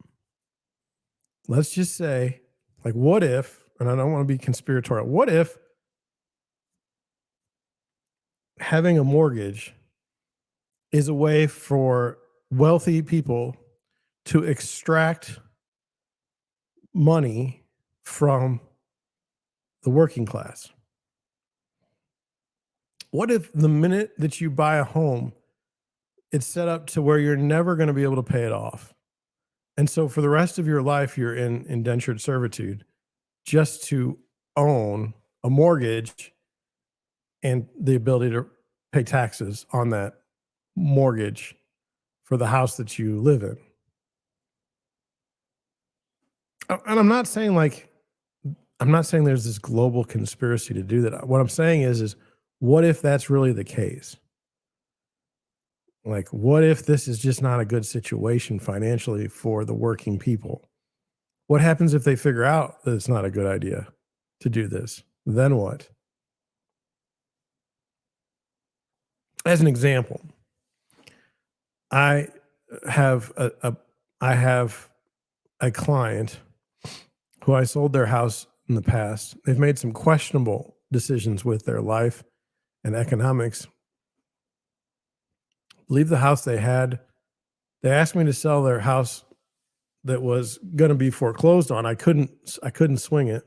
Let's just say, like, what if, and I don't want to be conspiratorial, what if having a mortgage is a way for wealthy people to extract money from the working class? What if the minute that you buy a home, it's set up to where you're never going to be able to pay it off? And so for the rest of your life, you're in indentured servitude just to own a mortgage and the ability to pay taxes on that mortgage for the house that you live in. And I'm not saying there's this global conspiracy to do that. What I'm saying is what if that's really the case? Like, what if this is just not a good situation financially for the working people? What happens if they figure out that it's not a good idea to do this? Then what? As an example, I have a client who I sold their house in the past. They've made some questionable decisions with their life and economics. Leave the house they had. They asked me to sell their house that was going to be foreclosed on. I couldn't swing it.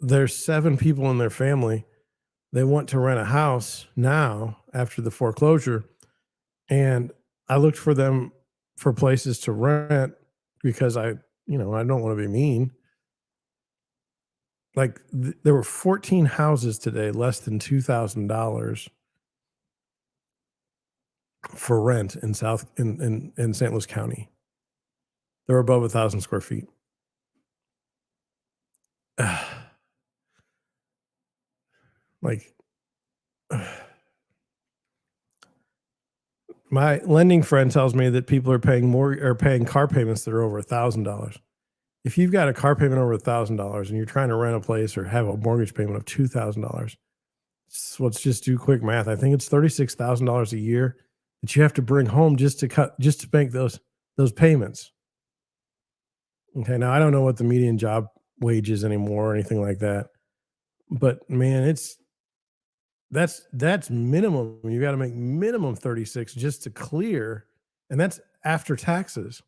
There's 7 people in their family. They want to rent a house now after the foreclosure, and I looked for them for places to rent because I don't want to be mean. Like, there were 14 houses today less than $2,000 for rent in St. Louis County. They're above 1,000 square feet. Like, my lending friend tells me that people are paying car payments that are over $1,000. If you've got a car payment over $1,000 and you're trying to rent a place or have a mortgage payment of $2,000, so let's just do quick math. I think it's $36,000 a year that you have to bring home just to make those payments. Okay, now I don't know what the median job wage is anymore or anything like that, but man, that's minimum. You got to make minimum 36 just to clear, and that's after taxes.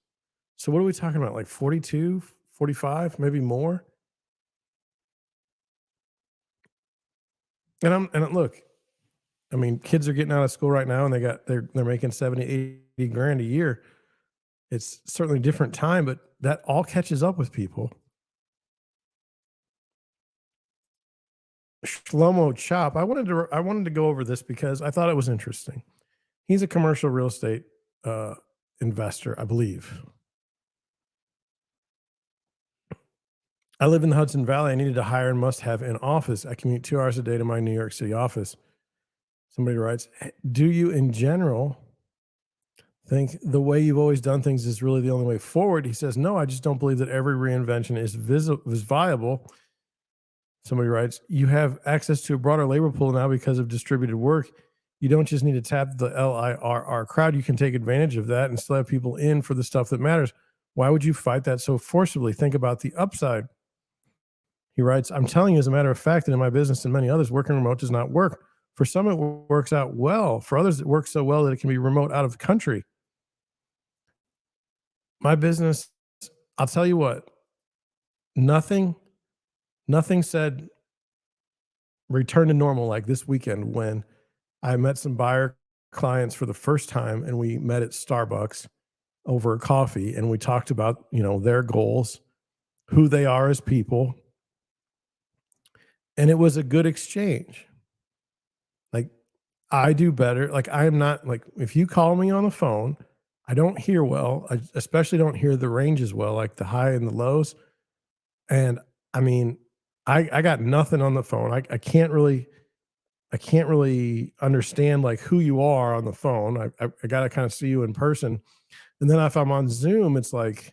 So what are we talking about? Like 42, 45, maybe more? And look, I mean, kids are getting out of school right now and they're making 70, 80 grand a year. It's certainly a different time, but that all catches up with people. Shlomo Chopp, I wanted to go over this because I thought it was interesting. He's a commercial real estate investor, I believe. I live in the Hudson Valley. I needed to hire and must have an office. I commute 2 hours a day to my New York City office. Somebody writes, do you in general think the way you've always done things is really the only way forward? He says, no, I just don't believe that every reinvention is viable. Somebody writes, you have access to a broader labor pool now because of distributed work. You don't just need to tap the LIRR crowd. You can take advantage of that and still have people in for the stuff that matters. Why would you fight that so forcibly? Think about the upside. He writes, I'm telling you, as a matter of fact, that in my business and many others, working remote does not work. For some, it works out well. For others, it works so well that it can be remote out of the country. My business, I'll tell you what, nothing said return to normal like this weekend when I met some buyer clients for the first time and we met at Starbucks over coffee and we talked about, their goals, who they are as people. And it was a good exchange. Like, I do better. Like, I am not like, if you call me on the phone, I don't hear well. I especially don't hear the ranges well, like the high and the lows. And I mean, I got nothing on the phone. I can't really understand like who you are on the phone. I got to kind of see you in person. And then if I'm on Zoom, it's like,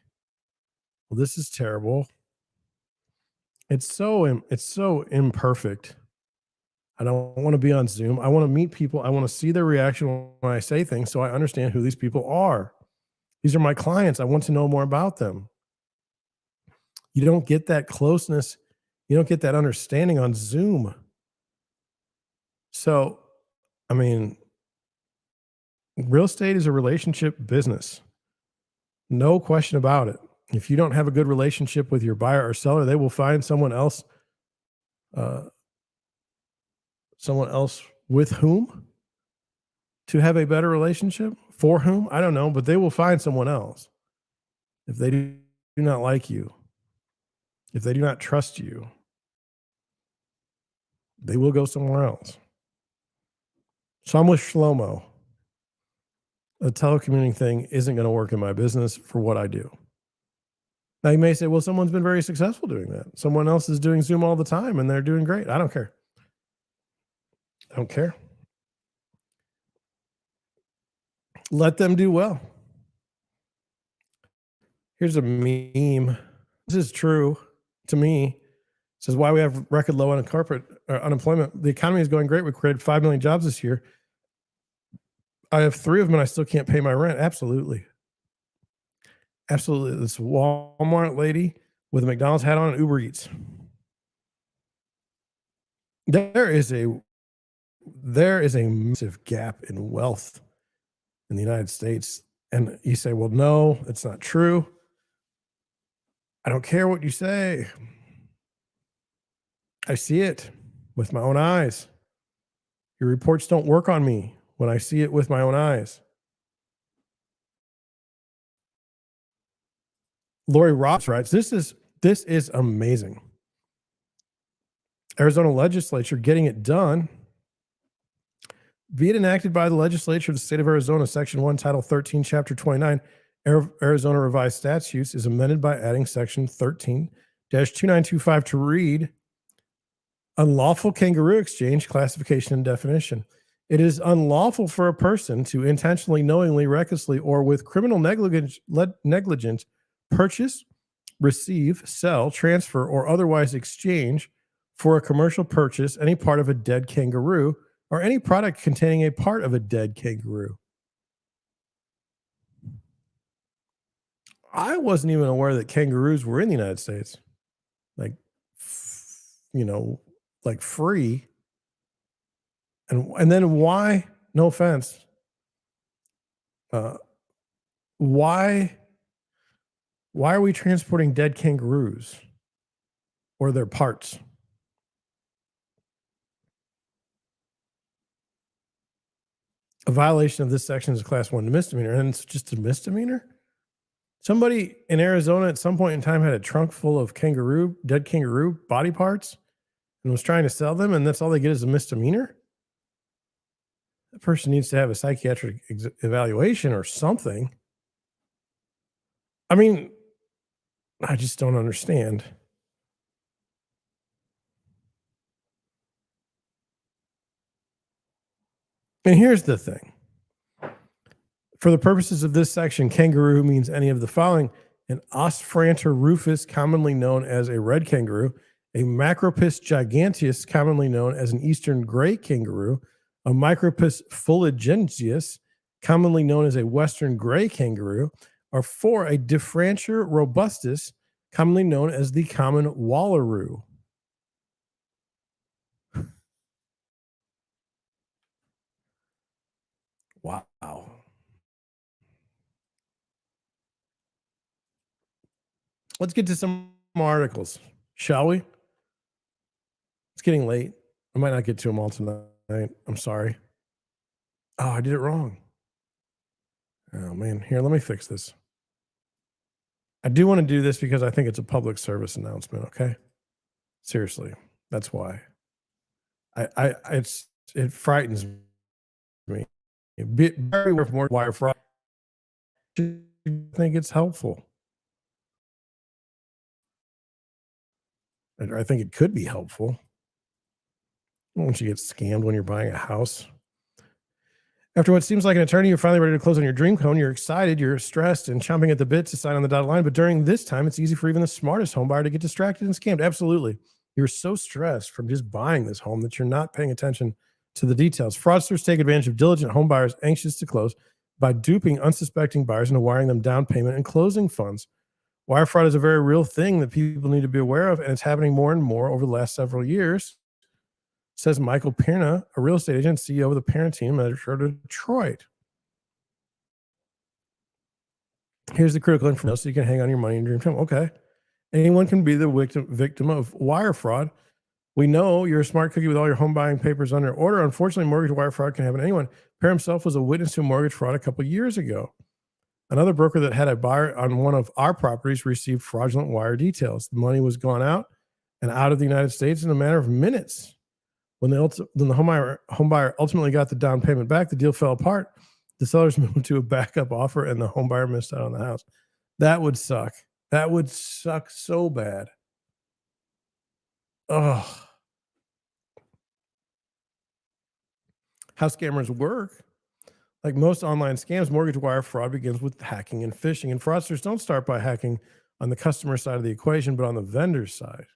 well, this is terrible. It's so imperfect. I don't want to be on Zoom. I want to meet people. I want to see their reaction when I say things so I understand who these people are. These are my clients. I want to know more about them. You don't get that closeness. You don't get that understanding on Zoom. So, I mean, real estate is a relationship business. No question about it. If you don't have a good relationship with your buyer or seller, they will find someone else with whom to have a better relationship. For whom? I don't know, but they will find someone else. If they do not like you, if they do not trust you, they will go somewhere else. So I'm with Shlomo. The telecommuting thing isn't going to work in my business for what I do. Now you may say, well, someone's been very successful doing that. Someone else is doing Zoom all the time and they're doing great. I don't care. I don't care. Let them do well. Here's a meme. This is true to me. It says why we have record low unemployment. The economy is going great. We created 5 million jobs this year. I have 3 of them and I still can't pay my rent. Absolutely. Absolutely. This Walmart lady with a McDonald's hat on and Uber Eats. There is a massive gap in wealth in the United States. And you say, well, no, it's not true. I don't care what you say. I see it with my own eyes. Your reports don't work on me when I see it with my own eyes. Laurie Roberts writes, this is amazing. Arizona legislature getting it done. Be it enacted by the legislature of the state of Arizona, Section 1, Title 13, Chapter 29, Arizona Revised Statutes is amended by adding Section 13-2925 to read unlawful kangaroo exchange classification and definition. It is unlawful for a person to intentionally, knowingly, recklessly, or with criminal negligence purchase, receive, sell, transfer, or otherwise exchange for a commercial purchase any part of a dead kangaroo or any product containing a part of a dead kangaroo. I wasn't even aware that kangaroos were in the United States. Like, like free. And then why, no offense, why are we transporting dead kangaroos or their parts? A violation of this section is a class 1 misdemeanor, and it's just a misdemeanor? Somebody in Arizona at some point in time had a trunk full of dead kangaroo body parts and was trying to sell them, and that's all they get is a misdemeanor? That person needs to have a psychiatric evaluation or something. I mean, I just don't understand. And here's the thing. For the purposes of this section, kangaroo means any of the following: an Ostfranter rufus, commonly known as a red kangaroo, a Macropus giganteus, commonly known as an eastern gray kangaroo, a Micropus fulgensius, commonly known as a western gray kangaroo, or 4, a Diffrantia robustus, commonly known as the common wallaroo. Wow. Let's get to some articles, shall we? It's getting late. I might not get to them all tonight. I'm sorry. Oh, I did it wrong. Oh, man. Here, let me fix this. I do want to do this because I think it's a public service announcement, okay? Seriously. That's why. It frightens me. Very worth more wire fraud. I think it's helpful. I think it could be helpful. Once you get scammed when you're buying a house. After what seems like an attorney, you're finally ready to close on your dream home. You're excited, you're stressed, and chomping at the bit to sign on the dotted line. But during this time, it's easy for even the smartest home buyer to get distracted and scammed. Absolutely. You're so stressed from just buying this home that you're not paying attention to the details. Fraudsters take advantage of diligent home buyers anxious to close by duping unsuspecting buyers into wiring them down payment and closing funds. Wire fraud is a very real thing that people need to be aware of, and it's happening more and more over the last several years, says Michael Pirna, a real estate agent, CEO of the parent team at Detroit. Here's the critical information so you can hang on your money in your dream home. Okay. Anyone can be the victim of wire fraud. We know you're a smart cookie with all your home buying papers under order. Unfortunately, mortgage wire fraud can happen to anyone. Pirna himself was a witness to mortgage fraud a couple of years ago. Another broker that had a buyer on one of our properties received fraudulent wire details. The money was gone out and out of the United States in a matter of minutes. When the home buyer ultimately got the down payment back, the deal fell apart. The sellers moved to a backup offer, and the home buyer missed out on the house. That would suck. That would suck so bad. Oh, how scammers work. Like most online scams, mortgage wire fraud begins with hacking and phishing. And fraudsters don't start by hacking on the customer side of the equation, but on the vendor side,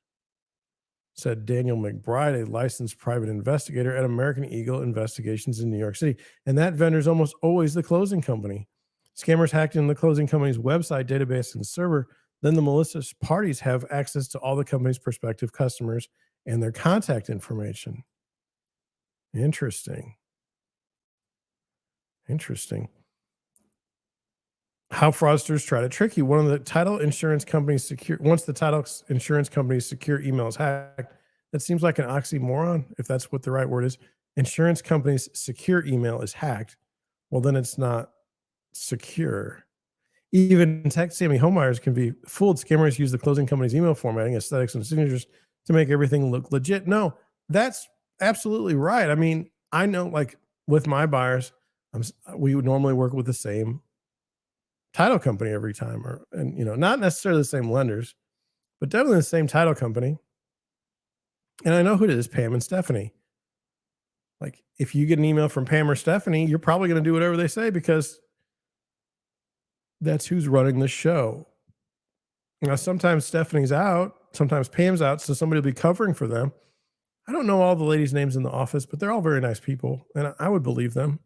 said Daniel McBride, a licensed private investigator at American Eagle Investigations in New York City. And that vendor is almost always the closing company. Scammers hacked in the closing company's website, database, and server. Then the malicious parties have access to all the company's prospective customers and their contact information. Interesting. How fraudsters try to trick you. Once the title insurance company's secure email is hacked, that seems like an oxymoron, if that's what the right word is. Insurance company's secure email is hacked. Well, then it's not secure. Even tech-savvy homebuyers can be fooled. Scammers use the closing company's email formatting, aesthetics, and signatures to make everything look legit. No, that's absolutely right. I mean, I know, like with my buyers, we would normally work with the same title company every time, and not necessarily the same lenders, but definitely the same title company. And I know who it is, Pam and Stephanie. Like, if you get an email from Pam or Stephanie, you're probably going to do whatever they say because that's who's running the show. Now, sometimes Stephanie's out, sometimes Pam's out, so somebody will be covering for them. I don't know all the ladies' names in the office, but they're all very nice people, and I would believe them.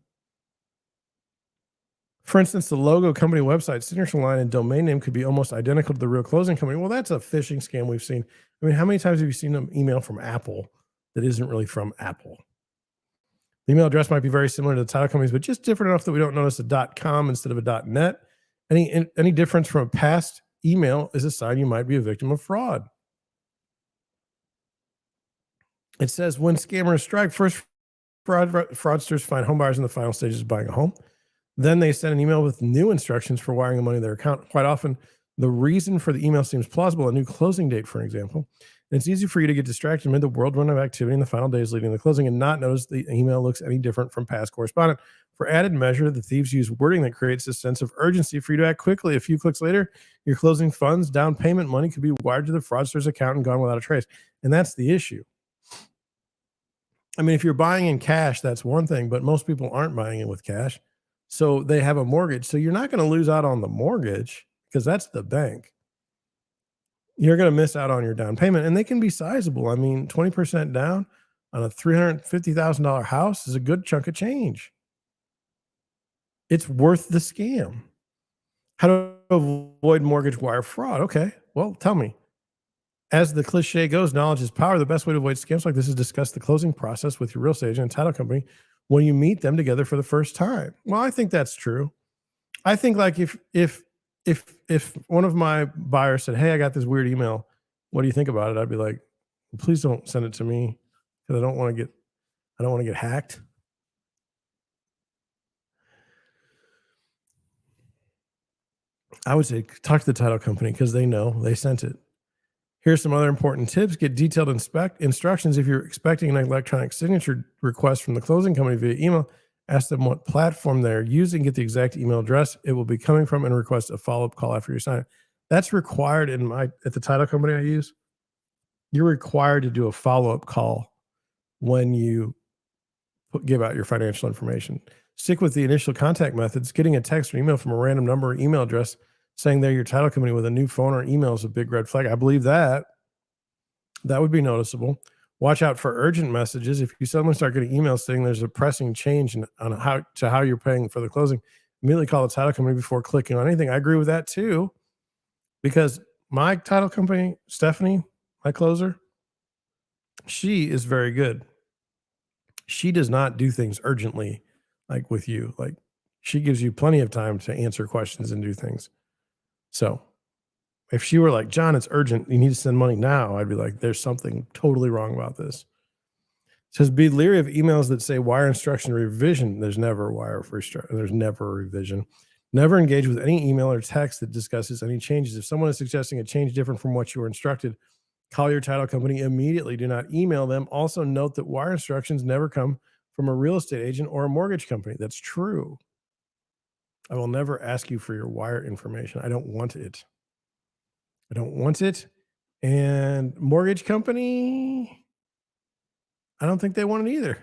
For instance, the logo, company website, signature line, and domain name could be almost identical to the real closing company. Well, that's a phishing scam we've seen. I mean, how many times have you seen an email from Apple that isn't really from Apple? The email address might be very similar to the title companies, but just different enough that we don't notice a .com instead of a .net. Any difference from a past email is a sign you might be a victim of fraud. It says when scammers strike, first fraudsters find homebuyers in the final stages of buying a home. Then they send an email with new instructions for wiring the money to their account. Quite often, the reason for the email seems plausible, a new closing date, for example. And it's easy for you to get distracted amid the whirlwind of activity in the final days leading to the closing and not notice the email looks any different from past correspondence. For added measure, the thieves use wording that creates a sense of urgency for you to act quickly. A few clicks later, your closing funds, down payment money could be wired to the fraudster's account and gone without a trace. And that's the issue. I mean, if you're buying in cash, that's one thing, but most people aren't buying it with cash. So they have a mortgage. So you're not going to lose out on the mortgage because that's the bank. You're going to miss out on your down payment, and they can be sizable. I mean, 20% down on a $350,000 house is a good chunk of change. It's worth the scam. How to avoid mortgage wire fraud? Okay, well, tell me. As the cliche goes, knowledge is power. The best way to avoid scams like this is discuss the closing process with your real estate agent and title company when you meet them together for the first time. Well, I think that's true. I think like if one of my buyers said, "Hey, I got this weird email. What do you think about it?" I'd be like, "Please don't send it to me because I don't want to get hacked." I would say talk to the title company because they know they sent it. Here's some other important tips. Get detailed instructions if you're expecting an electronic signature request from the closing company via email. Ask them what platform they're using, get the exact email address it will be coming from, and request a follow-up call after you sign it. That's required at the title company I use. You're required to do a follow-up call when you give out your financial information. Stick with the initial contact methods. Getting a text or email from a random number or email address saying they're your title company with a new phone or email is a big red flag. I believe that. That would be noticeable. Watch out for urgent messages. If you suddenly start getting emails saying there's a pressing change on how you're paying for the closing, immediately call the title company before clicking on anything. I agree with that too, because my title company, Stephanie, my closer, she is very good. She does not do things urgently like with you. Like she gives you plenty of time to answer questions and do things. So if she were like, "John, it's urgent. You need to send money now," I'd be like, "There's something totally wrong about this." It says, be leery of emails that say wire instruction revision. There's never there's never a revision. Never engage with any email or text that discusses any changes. If someone is suggesting a change different from what you were instructed, call your title company immediately. Do not email them. Also note that wire instructions never come from a real estate agent or a mortgage company. That's true. I will never ask you for your wire information. I don't want it. I don't want it. And mortgage company, I don't think they want it either.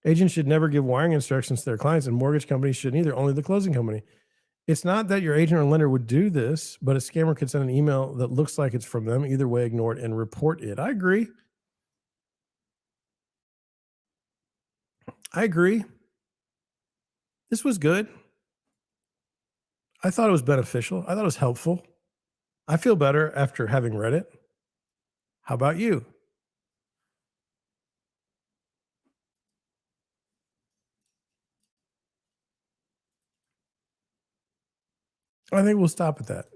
Agents should never give wiring instructions to their clients, and mortgage companies shouldn't either, only the closing company. It's not that your agent or lender would do this, but a scammer could send an email that looks like it's from them. Either way, ignore it and report it. I agree. I agree. This was good. I thought it was beneficial. I thought it was helpful. I feel better after having read it. How about you? I think we'll stop at that.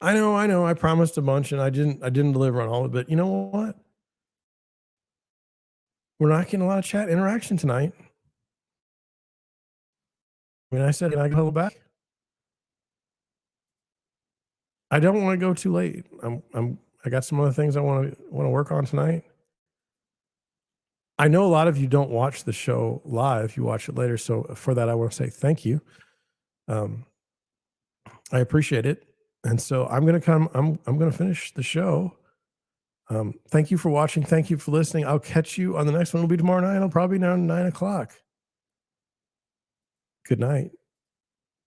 I know. I promised a bunch and I didn't deliver on all of it. But you know what? We're not getting a lot of chat interaction tonight. I mean, I said, can I go back? I don't want to go too late. I got some other things I want to work on tonight. I know a lot of you don't watch the show live; you watch it later. So for that, I want to say thank you. Um, I appreciate it, and so I'm going to come. I'm going to finish the show. Thank you for watching. Thank you for listening. I'll catch you on the next one. It'll be tomorrow night. It'll probably be around 9 o'clock. Good night.